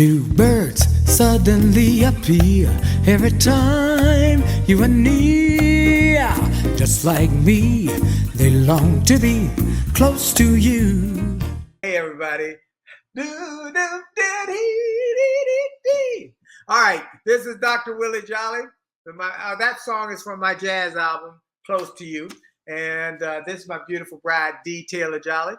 Do birds suddenly appear every time you are near? Just like me, they long to be close to you. Hey everybody. All right, this is Dr. Willie Jolley. That song is from my jazz album, Close to You. And this is my beautiful bride, Dee Jolley.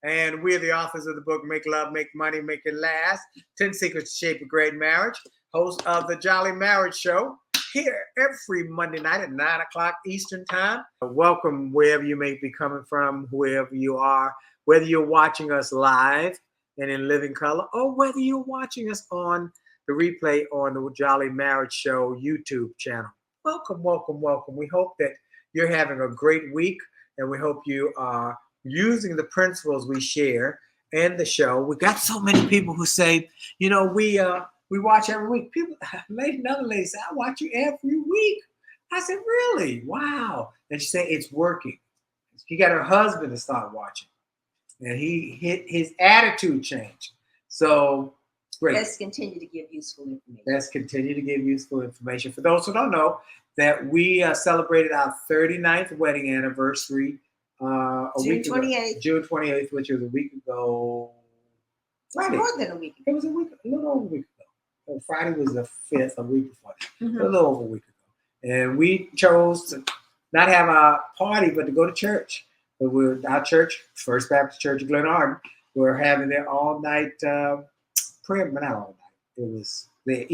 And we're the authors of the book, Make Love, Make Money, Make It Last, 10 Secrets to Shape a Great Marriage, host of the Jolley Marriage Show, here every Monday night at 9 o'clock Eastern Time. Welcome wherever you may be coming from, wherever you are, whether you're watching us live and in living color, or whether you're watching us on the replay on the Jolley Marriage Show YouTube channel. Welcome, welcome, welcome. We hope that you're having a great week, and we hope you are using the principles we share in the show. We got so many people who say, you know, we watch every week. People, another lady said, I watch you every week. I said, really? Wow. And she said, it's working. She got her husband to start watching, and his attitude changed. So great. Let's continue to give useful information. Let's continue to give useful information. For those who don't know, that we celebrated our 39th wedding anniversary June 28th. June 28th, which was a week ago. Friday. More than a week ago. It was a little over a week ago. Friday was the 5th, a week before that. Mm-hmm. A little over a week ago. And we chose to not have a party, but to go to church. Our church, First Baptist Church of Glen Arden, we're having their all-night prayer, but not all night. It was their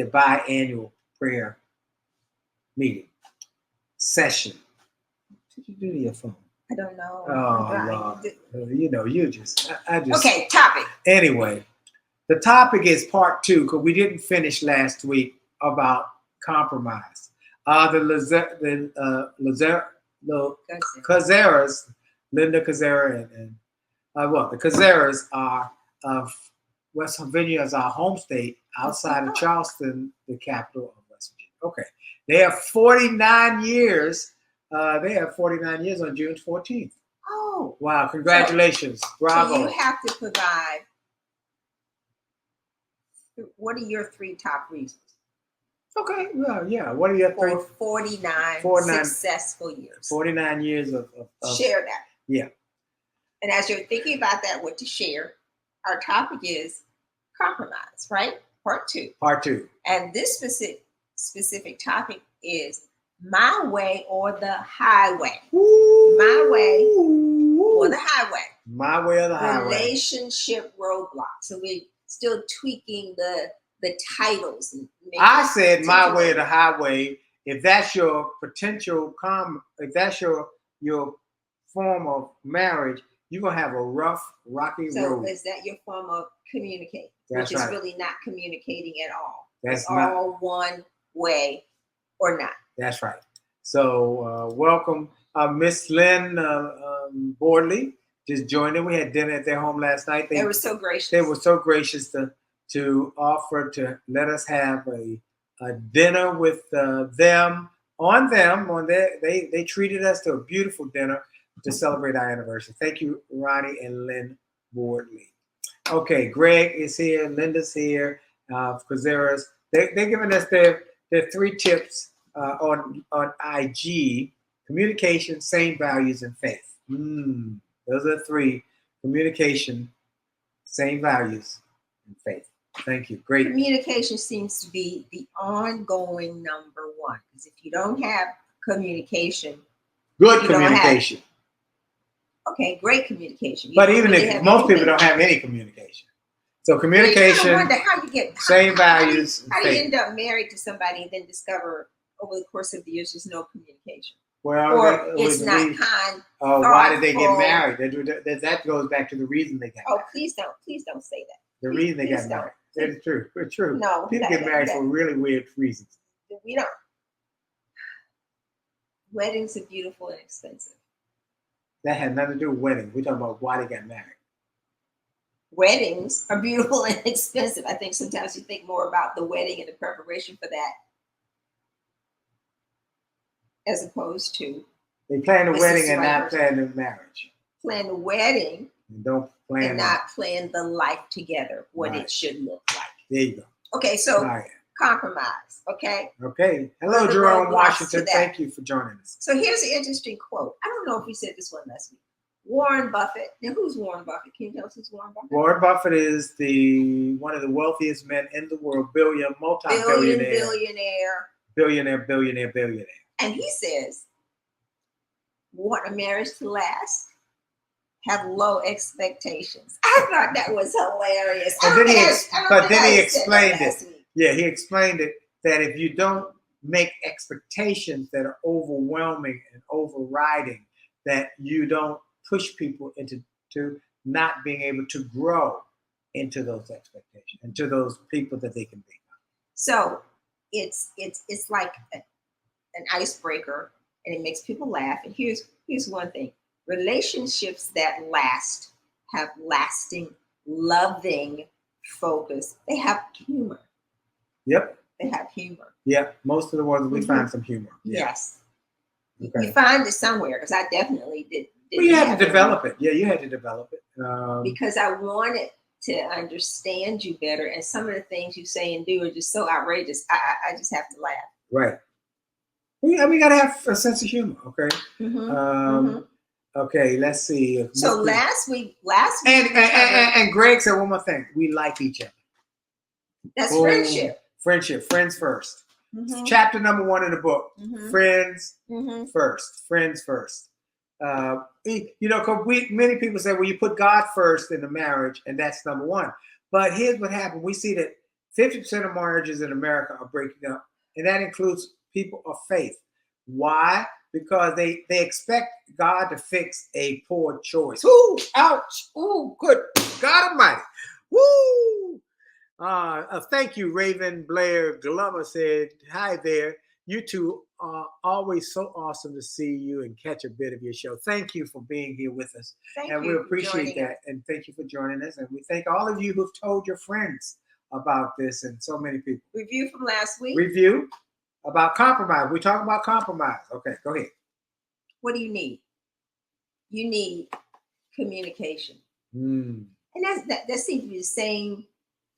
biannual prayer meeting session. What did you do to your phone? I don't know. Oh, Lord. You know, I just. Okay, topic. Anyway, the topic is part 2, because we didn't finish last week about compromise. The Cazares, Linda Cazera, and the Cazares are of West Virginia as our home state, outside of Charleston, the capital of West Virginia. Okay. They have 49 years. They have 49 years on June 14th. Oh. Wow. Congratulations. Bravo. So you have to provide, what are your 3 top reasons? Okay. Well, yeah. What are your 3? For 49 successful years. 49 years of share that. Yeah. And as you're thinking about that, what to share, our topic is compromise, right? Part 2. Part 2. And this specific topic is my way or the highway. Ooh. My way or the highway. My way or the highway. Relationship roadblock. So we're still tweaking the titles. I said my way or the highway. If that's your potential if that's your form of marriage, you're gonna have a rough, rocky road. So is that your form of communicating? That's which right. is really not communicating at all. That's all one way or not. That's right. So welcome, Miss Lynn Bordley just joined in. We had dinner at their home last night. They were so gracious. They were so gracious to offer to let us have a dinner with them. They treated us to a beautiful dinner to celebrate our anniversary. Thank you, Ronnie and Lynn Bordley. Okay, Greg is here. Linda's here. Cazares. They're giving us their 3 tips on IG: communication, same values, and faith. Those are 3: communication, same values, and faith. Thank you. Great. Communication seems to be the ongoing number 1, because if you don't have communication, good communication. Okay, great communication. But even if most people don't have any communication. So communication, I wonder how you get same values. How do you end up married to somebody and then discover over the course of the years there's no communication? Well, or it's not kind. Why did they get married? That goes back to the reason they got married. Please don't say that. The reason they got married. That's true. It's true. No, people get married for really weird reasons. We don't. Weddings are beautiful and expensive. That had nothing to do with weddings. We're talking about why they got married. Weddings are beautiful and expensive. I think sometimes you think more about the wedding and the preparation for that, as opposed to they plan the wedding and not plan the marriage. Plan the wedding And don't plan and not plan the life together, what Right. it should look like. There you go. Okay, so All right. compromise. Okay. Okay. Hello, One of the Jerome roadblocks Washington. to that. Thank you for joining us. So here's an interesting quote. I don't know if we said this one last week. Warren Buffett. Now, who's Warren Buffett? Can you tell us who's Warren Buffett? Warren Buffett is one of the wealthiest men in the world, multi-billionaire, billionaire. And he says, want a marriage to last? Have low expectations. I thought that was hilarious. But then he explained it. Yeah, he explained it that if you don't make expectations that are overwhelming and overriding, that you don't push people into not being able to grow into those expectations, into those people that they can be. So it's like an icebreaker, and it makes people laugh. And here's one thing: relationships that last have lasting, loving focus. They have humor. Yep. They have humor. Yeah, most of the ones we find some humor. Yeah. Yes. Okay. You find it somewhere, because I definitely did. Well, you had to develop it. Yeah, you had to develop it. Because I wanted to understand you better, and some of the things you say and do are just so outrageous. I just have to laugh. Right. We got to have a sense of humor, okay? Okay, let's see. So last week, and Greg said one more thing. We like each other. That's friendship. Friendship. Friends first. Mm-hmm. Chapter number 1 in the book. Mm-hmm. Friends Mm-hmm. first. Friends first. Because many people say, well, you put God first in the marriage, and that's number 1. But here's what happened. We see that 50% of marriages in America are breaking up, and that includes people of faith. Why? Because they expect God to fix a poor choice. Ooh, ouch. Ooh, good God Almighty. Woo! Thank you, Raven Blair Glummer said, hi there. You two are always so awesome to see you and catch a bit of your show. Thank you for being here with us. And we appreciate that. And thank you for joining us. And we thank all of you who've told your friends about this, and so many people. Review from last week. Review about compromise. We talk about compromise. Okay, go ahead. What do you need? You need communication. Mm. And that seems to be the same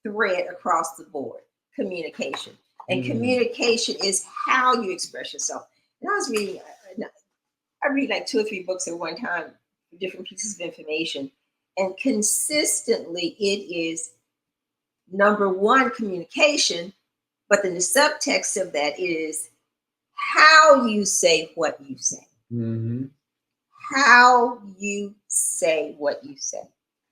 thread across the board. Communication. And communication is how you express yourself. And I was reading, I read like 2 or 3 books at one time, different pieces of information. And consistently it is number 1, communication. But then the subtext of that is how you say what you say. Mm-hmm. How you say what you say,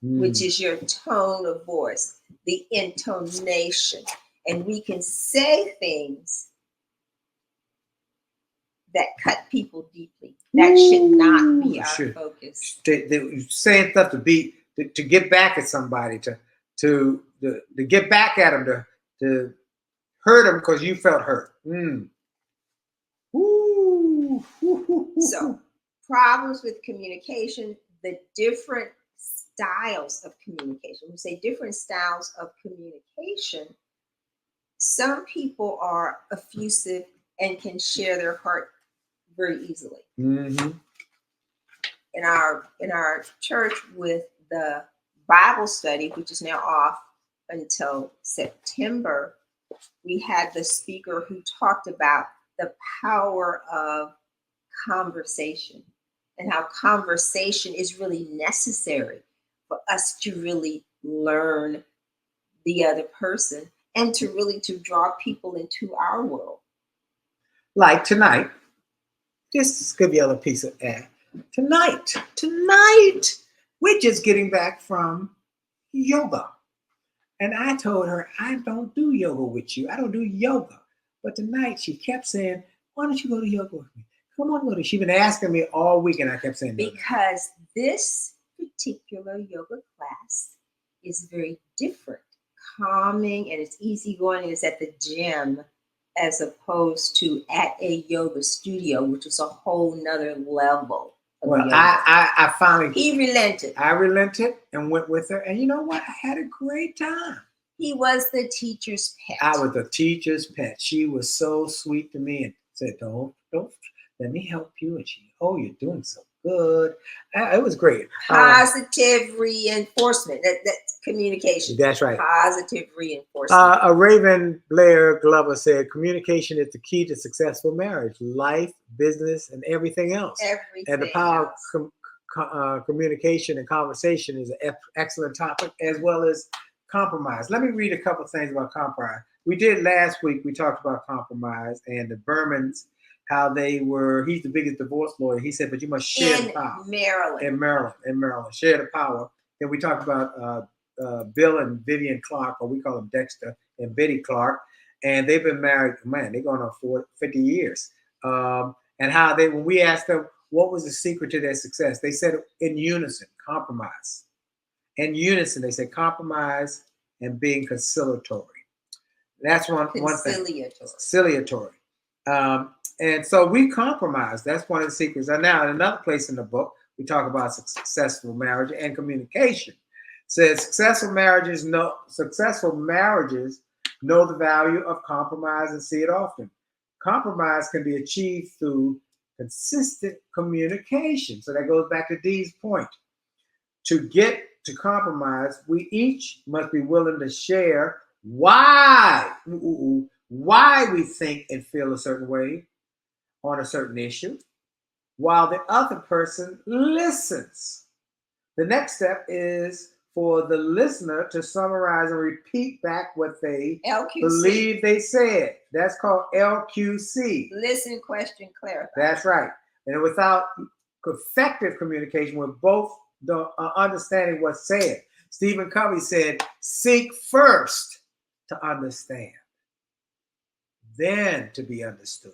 which is your tone of voice, the intonation. And we can say things that cut people deeply. That should not be our focus. Saying stuff to get back at somebody, to get back at them, to hurt them because you felt hurt. So, problems with communication, the different styles of communication. We say different styles of communication. Some people are effusive and can share their heart very easily. Mm-hmm. In our church, with the Bible study, which is now off until September, we had the speaker who talked about the power of conversation and how conversation is really necessary for us to really learn the other person and to draw people into our world. Like tonight, just give you a little piece of air. Tonight, we're just getting back from yoga. And I told her, I don't do yoga with you. I don't do yoga. But tonight she kept saying, why don't you go to yoga with me? Come on, go to. She's been asking me all week, and I kept saying no. Because this particular yoga class is very different, calming, and it's easygoing, and it's at the gym as opposed to at a yoga studio, which is a whole nother level. Well, I finally... He relented. I relented and went with her, and you know what? I had a great time. He was the teacher's pet. I was the teacher's pet. She was so sweet to me and said, don't, let me help you. And she, oh, you're doing so good. It was great. Positive reinforcement. That's communication. That's right. Positive reinforcement. A Raven Blair Glover said, communication is the key to successful marriage, life, business, and everything else. And the power of communication and conversation is an excellent topic, as well as compromise. Let me read a couple of things about compromise. We did last week, we talked about compromise and the Bermans, how they were, he's the biggest divorce lawyer. He said, but you must share the power. In Maryland, share the power. Then we talked about Bill and Vivian Clark, or we call them Dexter and Betty Clark. And they've been married, man, they're going on 50 years. And how they, when we asked them, what was the secret to their success? They said in unison, compromise. In unison, they said compromise and being conciliatory. That's one thing. Conciliatory. And so we compromise. That's one of the secrets. And now, in another place in the book, we talk about successful marriage and communication. It says successful marriages know the value of compromise and see it often. Compromise can be achieved through consistent communication. So that goes back to Dee's point. To get to compromise, we each must be willing to share why we think and feel a certain way on a certain issue, while the other person listens. The next step is for the listener to summarize and repeat back what they believe they said. That's called LQC. Listen, question, clarify. That's right. And without effective communication, we're both understanding what's said. Stephen Covey said, seek first to understand, then to be understood.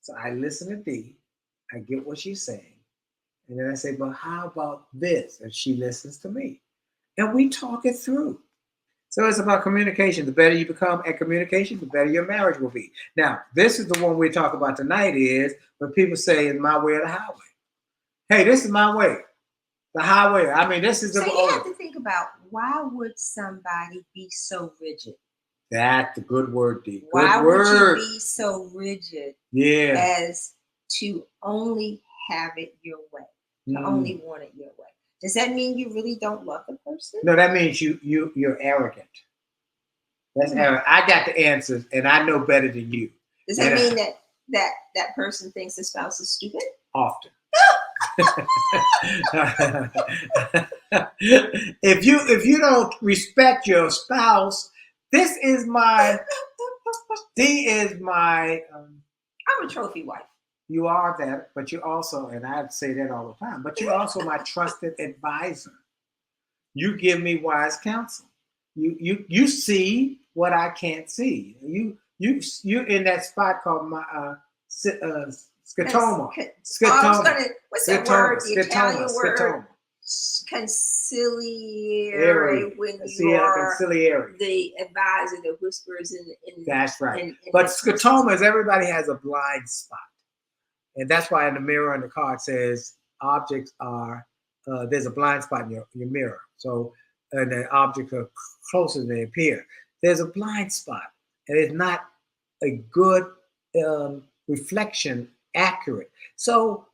So I listen to Dee, I get what she's saying, and then I say, but how about this? And she listens to me. And we talk it through. So it's about communication. The better you become at communication, the better your marriage will be. Now, this is the one we talk about tonight is when people say, it's my way or the highway. Hey, this is my way. The highway. I mean, this is the... So you have to think about, why would somebody be so rigid? That's a good word, Dee. Why would you be so rigid as to only have it your way, to only want it your way? Does that mean you really don't love the person? No, that means you're arrogant. That's arrogant. I got the answers, and I know better than you. Does that mean that person thinks the spouse is stupid? Often. If you don't respect your spouse, this is my. Dee is my. I'm a trophy wife. You are that, but you also, and I say that all the time, but you're also my trusted advisor. You give me wise counsel. You see what I can't see. You're in that spot called my scotoma. What's that word? The Italian word? Conciliary. When you are the advisor that whispers in. That's right. But scotomas, everybody has a blind spot. And that's why in the mirror in the car it says objects are, there's a blind spot in your mirror. So, and the objects are closer than they appear. There's a blind spot. And it's not a good reflection, accurate. So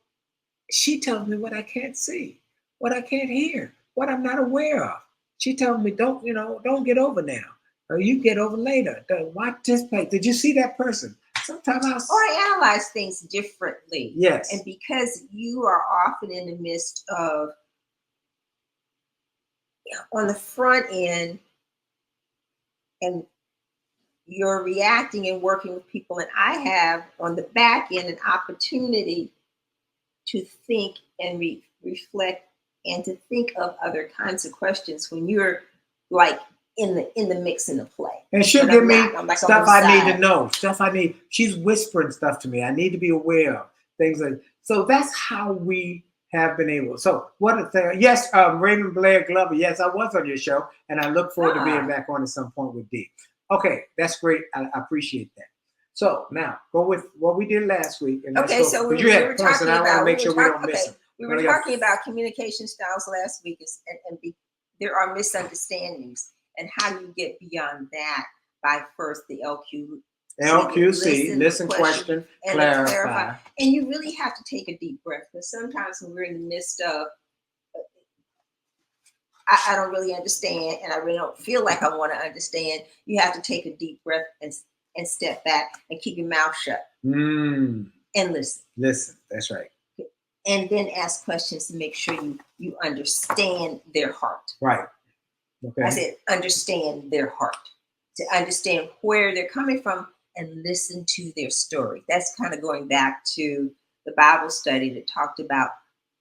she tells me what I can't see, what I can't hear, what I'm not aware of. She tells me, don't get over now. Or you get over later. Watch this place. Did you see that person? Sometimes I analyze things differently. Yes. And because you are often in the midst of, on the front end, and you're reacting and working with people, and I have on the back end an opportunity to think and reflect and to think of other kinds of questions when you're like in the mix in the play. And she'll give me stuff I need to know, stuff I need. She's whispering stuff to me. I need to be aware of things like. So that's how we have been able. So what a thing. Yes, Raven Blair Glover. Yes, I was on your show, and I look forward to being back on at some point with Dee. Okay, that's great. I appreciate that. So now go with what we did last week. And okay, so we were talking about. I want to make sure we don't miss them. We were talking about communication styles last week, and there are misunderstandings. And how do you get beyond that by first the LQC LQC, listen, question, and clarify. And you really have to take a deep breath, because sometimes when we're in the midst of, I don't really understand, and I really don't feel like I want to understand, you have to take a deep breath and step back and keep your mouth shut and listen. Listen, that's right. And then ask questions to make sure you understand their heart. Right. Okay. I said understand their heart, to understand where they're coming from and listen to their story. That's kind of going back to the Bible study that talked about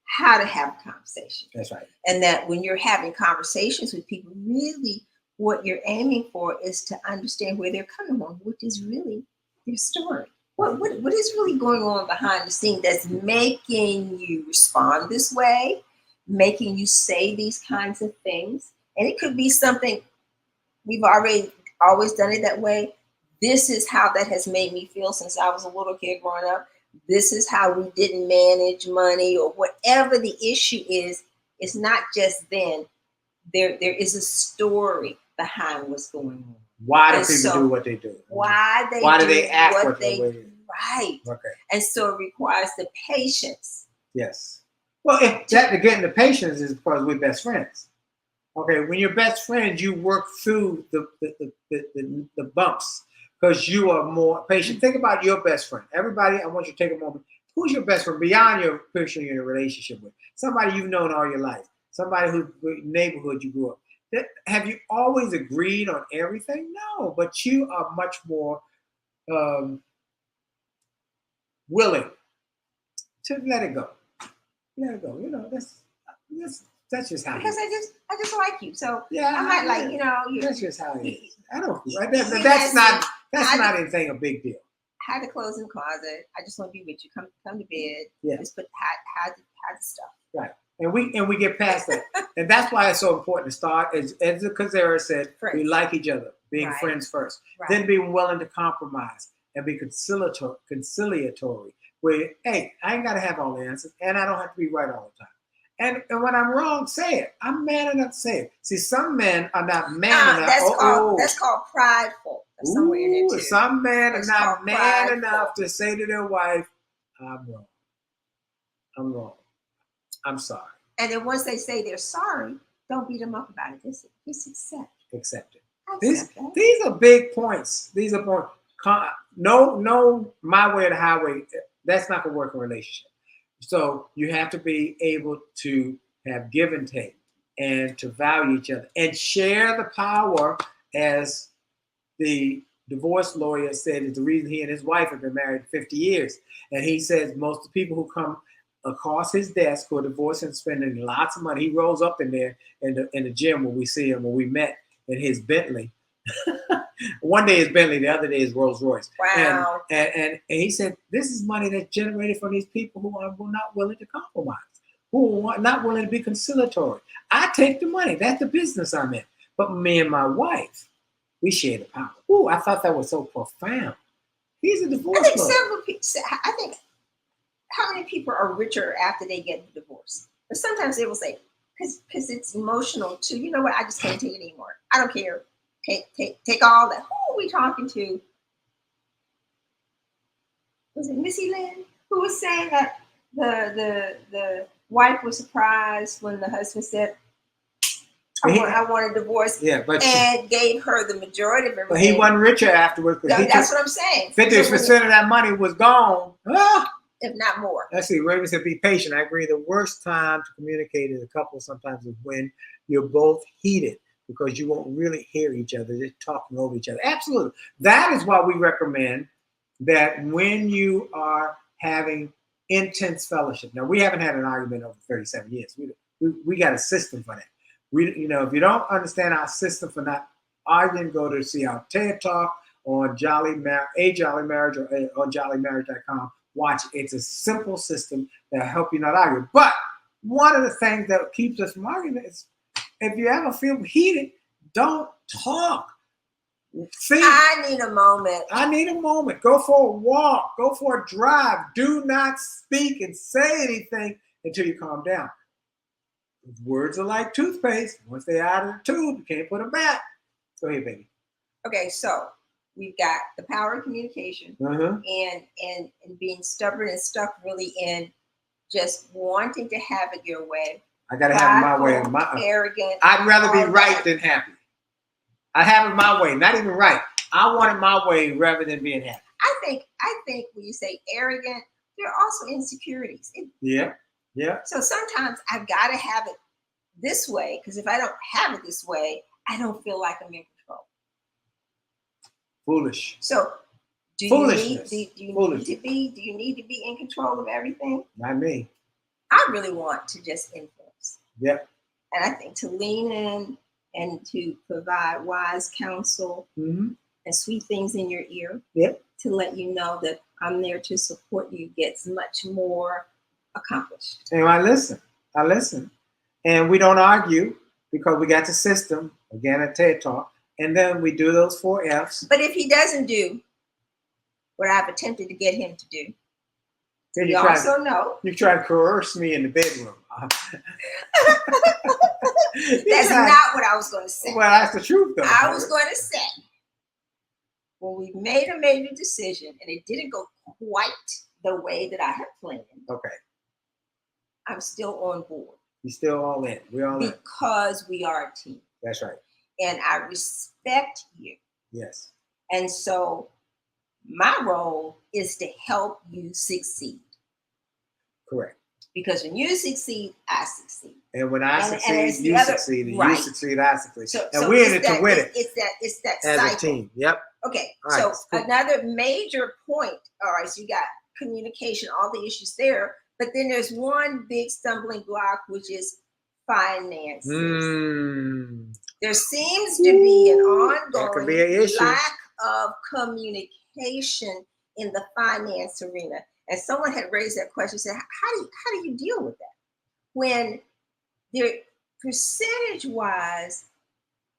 how to have a conversation. That's right. And that when you're having conversations with people, really what you're aiming for is to understand where they're coming from, which is really their story. What is really going on behind the scene that's making you respond this way, making you say these kinds of things? And it could be something we've always done it that way. This is how that has made me feel since I was a little kid growing up. This is how we didn't manage money, or whatever the issue is. It's not just then. There is a story behind what's going on. Why do people do what they do? Why do they act what they do? Right. Okay. And so it requires the patience. Yes. Well, again, the patience is because we're best friends. Okay, when you're best friends, you work through the bumps because you are more patient. Think about your best friend. Everybody, I want you to take a moment. Who's your best friend beyond your person you're in a relationship with? Somebody you've known all your life. Somebody whose neighborhood you grew up. Have you always agreed on everything? No, but you are much more willing to let it go. Let it go. You know, that's just how. Because I just like you, so yeah, I might like, you know. That's just how it is. I don't. That's not anything a big deal. Hide the clothes in the closet. I just want to be with you. Come to bed. Yeah. Just hide the stuff. Right. And we get past that. And that's why it's so important to start, as Kazera said, friends. We like each other, being right. friends first. Right. Then being willing to compromise and be conciliatory. Where, hey, I ain't got to have all the answers, and I don't have to be right all the time. And when I'm wrong, say it. I'm man enough to say it. See, some men are not man enough. That's called prideful. That's somewhere in there too. Some men are not man enough to say to their wife, I'm wrong. I'm wrong. I'm sorry. And then once they say they're sorry, don't beat them up about it. Just accept it. These are big points. These are points. No, my way or the highway. That's not going to work in a relationship. So you have to be able to have give and take and to value each other and share the power, as the divorce lawyer said is the reason he and his wife have been married 50 years. And he says most of the people who come across his desk who are divorced and spending lots of money, he rolls up in there in the gym when we see him, when we met in his Bentley. One day is Bentley, the other day is Rolls Royce. Wow. And he said, this is money that's generated from these people who are not willing to compromise, who are not willing to be conciliatory. I take the money. That's the business I'm in. But me and my wife, we share the power. Ooh, I thought that was so profound. He's a divorce lawyer. I think how many people are richer after they get the divorce? But sometimes they will say, because it's emotional too. You know what? I just can't take it anymore. I don't care. Take all that. Who are we talking to? Was it Missy Lynn who was saying that the wife was surprised when the husband said, I want a divorce, and gave her the majority of everything. But he wasn't richer afterwards. That's what I'm saying. 50% of that money was gone. If not more. Let's see, Raven said be patient. I agree. The worst time to communicate in a couple sometimes is when you're both heated, because you won't really hear each other, just talking over each other. Absolutely. That is why we recommend that when you are having intense fellowship. Now, we haven't had an argument over 37 years. We got a system for that. If you don't understand our system for not arguing, go to see our TED Talk on Jolley Marriage or on JolleyMarriage.com. Watch. It's a simple system that'll help you not argue. But one of the things that keeps us from arguing is, if you ever feel heated, don't talk. Think. I need a moment. Go for a walk. Go for a drive. Do not speak and say anything until you calm down. Words are like toothpaste. Once they're out of the tube, you can't put them back. Go ahead, baby. Okay, so we've got the power of communication, and being stubborn and stuck really in just wanting to have it your way. I gotta have it my way. Arrogant. I'd rather be right than happy. I have it my way, not even right. I want it my way rather than being happy. I think when you say arrogant, there are also insecurities. Yeah. So sometimes I've got to have it this way, because if I don't have it this way, I don't feel like I'm in control. Foolish. So do you need to be in control of everything? Not me. I really want to just influence. Yep. And I think to lean in and to provide wise counsel and sweet things in your ear, to let you know that I'm there to support you, gets much more accomplished. And I listen. And we don't argue because we got the system, again, at TED Talk. And then we do those 4 F's. But if he doesn't do what I've attempted to get him to do, then you also know. You try to coerce me in the bedroom. That's not what I was going to say. Well, that's the truth, though. I was going to say, when we made a major decision and it didn't go quite the way that I had planned, okay, I'm still on board. You're still all in. We're all in. Because we are a team. That's right. And I respect you. Yes. And so my role is to help you succeed. Correct. Because when you succeed, I succeed. And when I succeed, you succeed. And you succeed, I succeed. And we're in it to win it. It's that as cycle. A team. Yep. Okay. All so right, cool. Another major point. All right. So you got communication, all the issues there. But then there's one big stumbling block, which is finances. There seems to be an ongoing lack of communication in the finance arena. And someone had raised that question, said, how do you deal with that? When they're percentage-wise,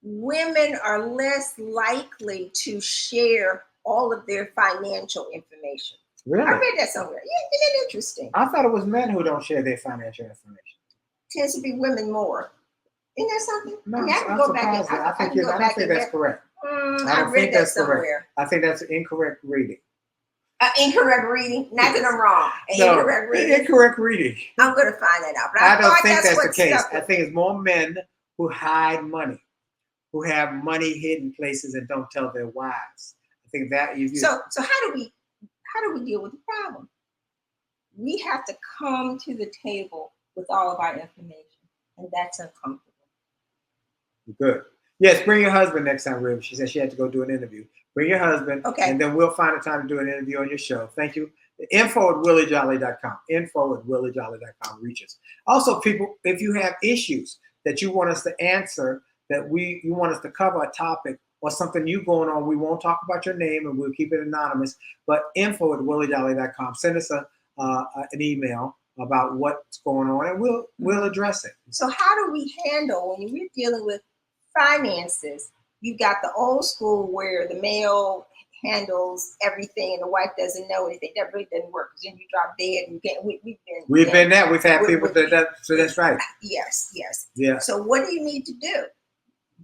women are less likely to share all of their financial information. Really? I read that somewhere. Yeah, isn't it interesting? I thought it was men who don't share their financial information. Tends to be women more. Isn't there something? No, I can I'm go back and I think that's correct. I read that somewhere. I think that's an incorrect reading. Incorrect reading? Not that I'm wrong. Incorrect reading. Incorrect reading. I'm going to find that out. But I don't think that's the case. I think it's more men who hide money, who have money hidden places and don't tell their wives. I think that you. So how do we deal with the problem? We have to come to the table with all of our information, and that's uncomfortable. Good. Yes, bring your husband next time, Rib. She said she had to go do an interview. Bring your husband, okay, and then we'll find a time to do an interview on your show. Thank you. Info@williejolly.com. Info@williejolly.com. Reach us. Also, people, if you have issues that you want us to answer, you want us to cover a topic or something you going on, we won't talk about your name and we'll keep it anonymous. But info@williejolly.com. Send us an email about what's going on, and we'll address it. So how do we handle when we're dealing with finances? You've got the old school where the male handles everything and the wife doesn't know anything. That really doesn't work, because then you drop dead. And we've been there. We've had people that. So that's right. Yes. Yeah. So what do you need to do?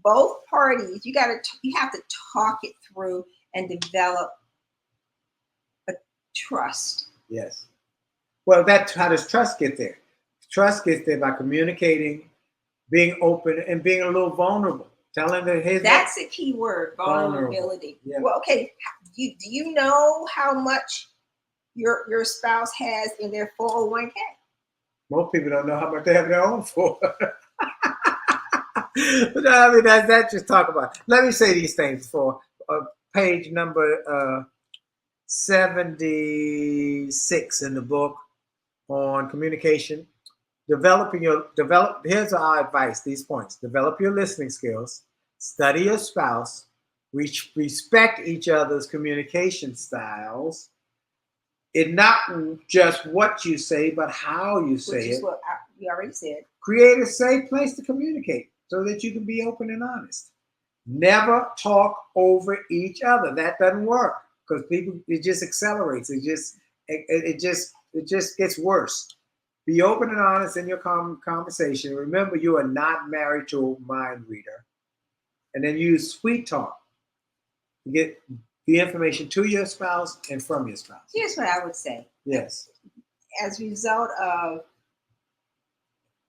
Both parties, you have to talk it through and develop a trust. Yes. Well, how does trust get there? Trust gets there by communicating, being open, and being a little vulnerable. Telling that's a key word, vulnerability. Yeah. Well, okay. Do you know how much your spouse has in their 401k? Most people don't know how much they have in their own for. But I mean, that's just talk about. Let me say these things for page number 76 in the book on communication. Here's our advice, these points. Develop your listening skills, study your spouse, respect each other's communication styles. It's not just what you say, but how you say it. Which is what we already said. Create a safe place to communicate so that you can be open and honest. Never talk over each other. That doesn't work, because it just accelerates. It just gets worse. Be open and honest in your conversation. Remember, you are not married to a mind reader. And then use sweet talk. Get the information to your spouse and from your spouse. Here's what I would say. Yes. As a result of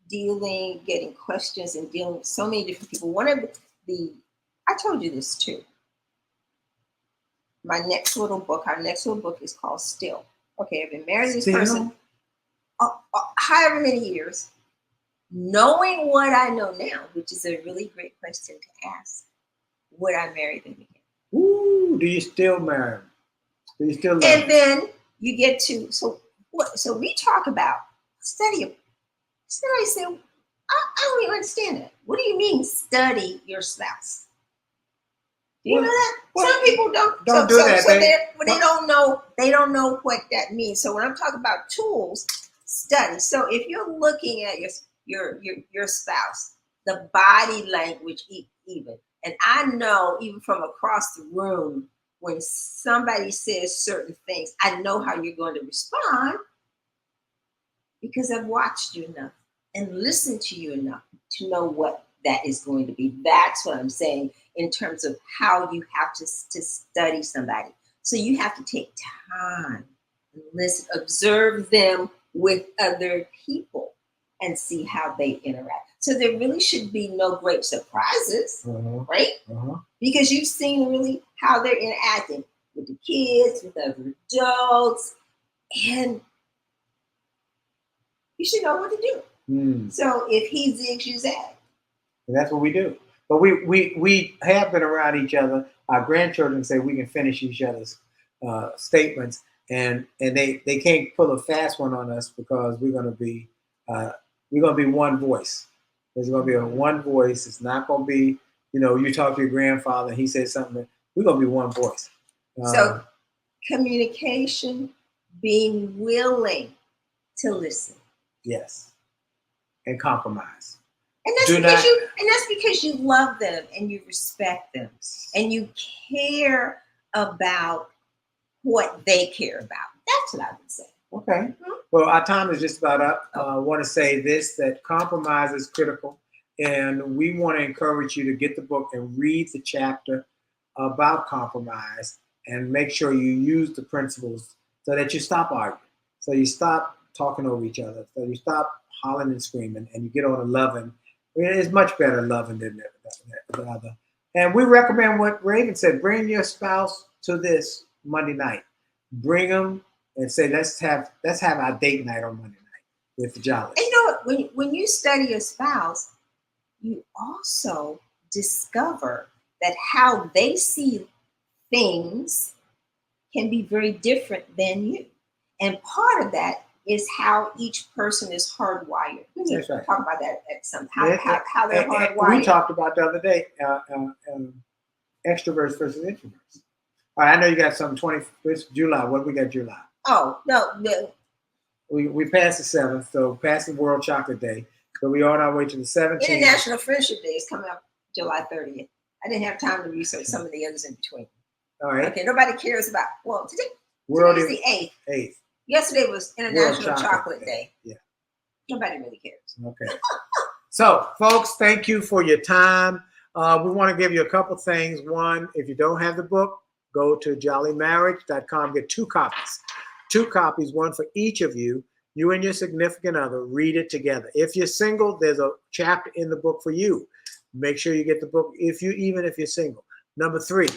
getting questions and dealing with so many different people, I told you this too. Our next little book is called Still. Okay, I've been married to this person however many years, knowing what I know now, which is a really great question to ask. Would I marry them again? Ooh, do you still marry them? Do you still love them? And then you get to, so we talk about study. Somebody said, I don't even understand that. What do you mean study your spouse? Do you know that? Some people don't do that. So they don't know. They don't know what that means. So when I'm talking about tools, study. So if you're looking at your spouse, the body language even, and I know even from across the room when somebody says certain things, I know how you're going to respond because I've watched you enough and listened to you enough to know what that is going to be. That's what I'm saying in terms of how you have to study somebody. So you have to take time and listen, observe them with other people and see how they interact. So there really should be no great surprises, right? Because you've seen really how they're interacting with the kids, with other adults, and you should know what to do. So if he zigs, you zag. And that's what we do. But we have been around each other. Our grandchildren say we can finish each other's statements, and they can't pull a fast one on us because we're gonna be one voice. There's gonna be a one voice. It's not gonna be, you talk to your grandfather and he said something. We're gonna be one voice. So communication, being willing to listen. Yes. And compromise. And that's because you love them and you respect them and you care about what they care about. That's what I would say. Okay. Well, our time is just about up. I want to say this, that compromise is critical. And we want to encourage you to get the book and read the chapter about compromise and make sure you use the principles so that you stop arguing. So you stop talking over each other. So you stop hollering and screaming and you get on to loving. It's much better loving than the other. And we recommend what Raven said. Bring your spouse to this Monday night. Bring them and say, let's have our date night on Monday night with Jolley. And you know what? When you study your spouse, you also discover that how they see things can be very different than you. And part of that is how each person is hardwired. We need to talk about that at some time, how they're hardwired. We talked about the other day, extroverts versus introverts. All right, I know you got some 21st July. What we got July? Oh, no. We passed the 7th, so past the World Chocolate Day. So we on our way to the 17th. International Friendship Day is coming up July 30th. I didn't have time to research some of the others in between. All right. Okay, nobody cares about, today is the 8th. 8th. Yesterday was International Chocolate Day. Yeah. Nobody really cares. Okay. So, folks, thank you for your time. We want to give you a couple things. One, if you don't have the book, go to jolleymarriage.com. Get 2 copies. 2 copies, one for each of you. You and your significant other, read it together. If you're single, there's a chapter in the book for you. Make sure you get the book even if you're single. Number 3,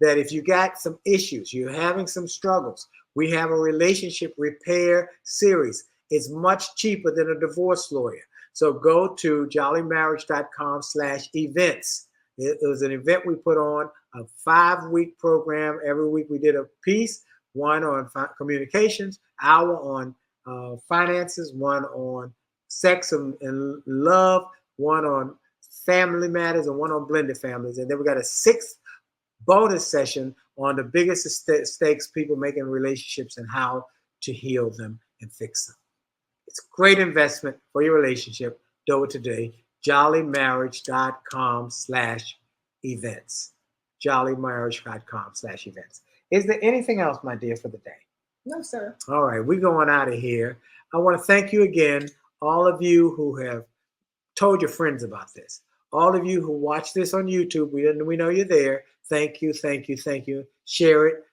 that if you got some issues, you're having some struggles, we have a relationship repair series. It's much cheaper than a divorce lawyer. So go to jolleymarriage.com/events. It was an event we put on, a 5-week program. Every week we did a piece, one on communications, hour on finances, one on sex and love, one on family matters, and one on blended families. And then we got a 6th bonus session on the biggest mistakes people make in relationships and how to heal them and fix them. It's a great investment for your relationship. Do it today. jolleymarriage.com/events. jolleymarriage.com/events. Is there anything else, my dear, for the day? No, sir. All right, we're going out of here. I want to thank you again, all of you who have told your friends about this. All of you who watch this on YouTube, we know you're there. Thank you, thank you, thank you. share it,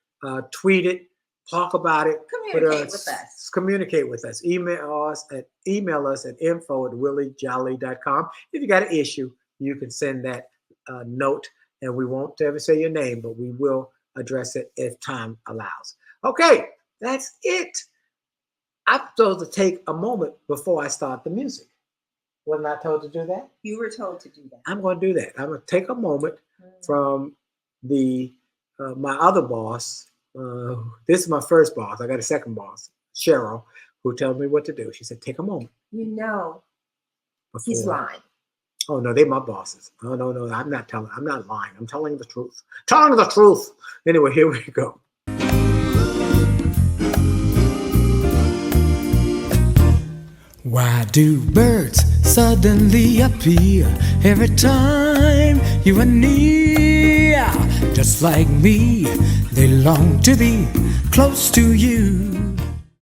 tweet it, talk about it. Communicate with us. Communicate with us. Email us at info@williejolly.com. If you got an issue, you can send that note, and we won't ever say your name, but we will address it if time allows. Okay, that's it. I'm supposed to take a moment before I start the music. Wasn't I told to do that? You were told to do that. I'm going to do that. I'm going to take a moment from my other boss. This is my first boss. I got a second boss, Cheryl, who tells me what to do. She said, take a moment. You know, he's lying. Oh, no, they're my bosses. Oh, no, I'm not lying. I'm telling the truth. Telling the truth. Anyway, here we go. Why do birds suddenly appear every time you are near? Just like me, they long to be close to you.